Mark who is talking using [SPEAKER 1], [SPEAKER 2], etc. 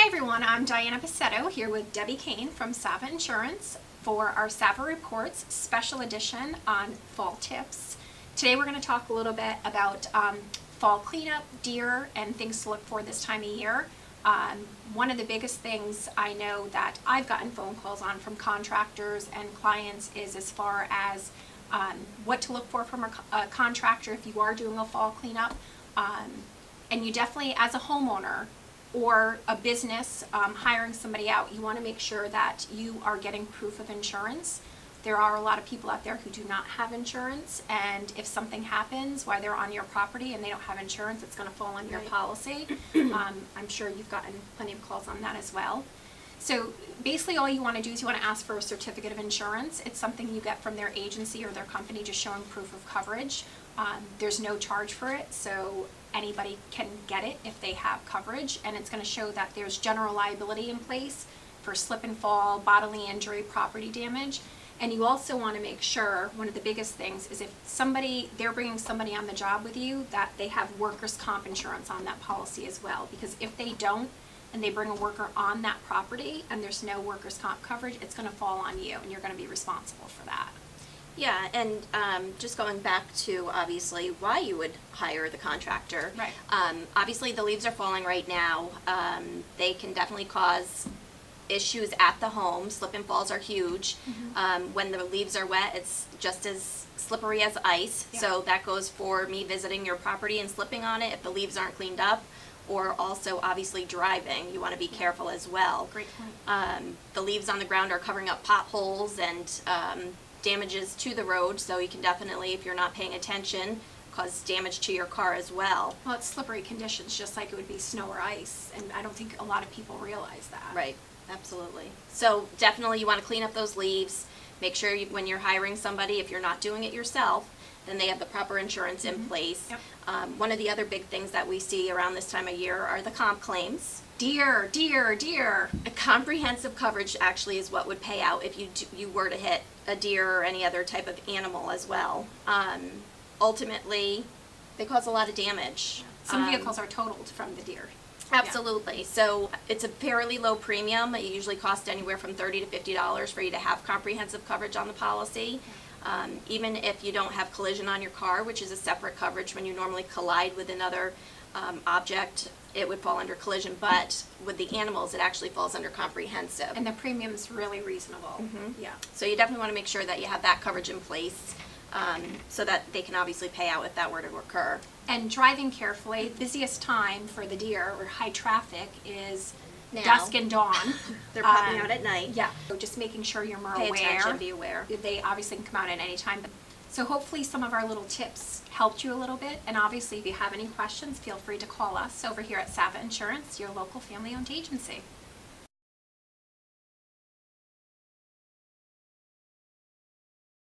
[SPEAKER 1] Hi everyone, I'm Diana Buscetto here with Debbie Kane from Sava Insurance for our Sava Reports special edition on fall tips. Today we're going to talk a little bit about fall cleanup, deer, and things to look for this time of year. One of the biggest things I know that I've gotten phone calls on from contractors and clients is as far as what to look for from a contractor if you are doing a fall cleanup. And you definitely, as a homeowner or a business hiring somebody out, you want to make sure that you are getting proof of insurance. There are a lot of people out there who do not have insurance, and if something happens while they're on your property and they don't have insurance, it's going to fall on your policy. I'm sure you've gotten plenty of calls on that as well. So basically all you want to do is you want to ask for a certificate of insurance. It's something you get from their agency or their company just showing proof of coverage. There's no charge for it, so anybody can get it if they have coverage, and it's going to show that there's general liability in place for slip and fall, bodily injury, property damage. And you also want to make sure, one of the biggest things is if they're bringing somebody on the job with you, that they have workers' comp insurance on that policy as well, because if they don't and they bring a worker on that property and there's no workers' comp coverage, it's going to fall on you and you're going to be responsible for that.
[SPEAKER 2] Yeah, and just going back to obviously why you would hire the contractor.
[SPEAKER 1] Right.
[SPEAKER 2] Obviously the leaves are falling right now. They can definitely cause issues at the home. Slip and falls are huge. When the leaves are wet, it's just as slippery as ice.
[SPEAKER 1] Yeah.
[SPEAKER 2] So that goes for me visiting your property and slipping on it if the leaves aren't cleaned up. Or also obviously driving, you want to be careful as well.
[SPEAKER 1] Great point.
[SPEAKER 2] The leaves on the ground are covering up potholes and damages to the road, so you can definitely, if you're not paying attention, cause damage to your car as well.
[SPEAKER 1] Well, it's slippery conditions just like it would be snow or ice, and I don't think a lot of people realize that.
[SPEAKER 2] Right, absolutely. So definitely you want to clean up those leaves. Make sure when you're hiring somebody, if you're not doing it yourself, then they have the proper insurance in place.
[SPEAKER 1] Yep.
[SPEAKER 2] One of the other big things that we see around this time of year are the comp claims.
[SPEAKER 1] Deer, deer, deer.
[SPEAKER 2] A comprehensive coverage actually is what would pay out if you were to hit a deer or any other type of animal as well. Ultimately, they cause a lot of damage.
[SPEAKER 1] Some vehicles are totaled from the deer.
[SPEAKER 2] Absolutely. So it's a fairly low premium. It usually costs anywhere from $30 to $50 for you to have comprehensive coverage on the policy. Even if you don't have collision on your car, which is a separate coverage when you normally collide with another object, it would fall under collision, but with the animals it actually falls under comprehensive.
[SPEAKER 1] And the premium is really reasonable. Yeah.
[SPEAKER 2] So you definitely want to make sure that you have that coverage in place so that they can obviously pay out if that were to occur.
[SPEAKER 1] And driving carefully. Busiest time for the deer or high traffic is
[SPEAKER 2] Now.
[SPEAKER 1] dusk and dawn.
[SPEAKER 2] They're popping out at night.
[SPEAKER 1] Yeah. So just making sure you're more
[SPEAKER 2] Pay
[SPEAKER 1] aware.
[SPEAKER 2] attention, be aware.
[SPEAKER 1] They obviously can come out at any time. So hopefully some of our little tips helped you a little bit. And obviously if you have any questions, feel free to call us over here at Sava Insurance, your local family-owned agency.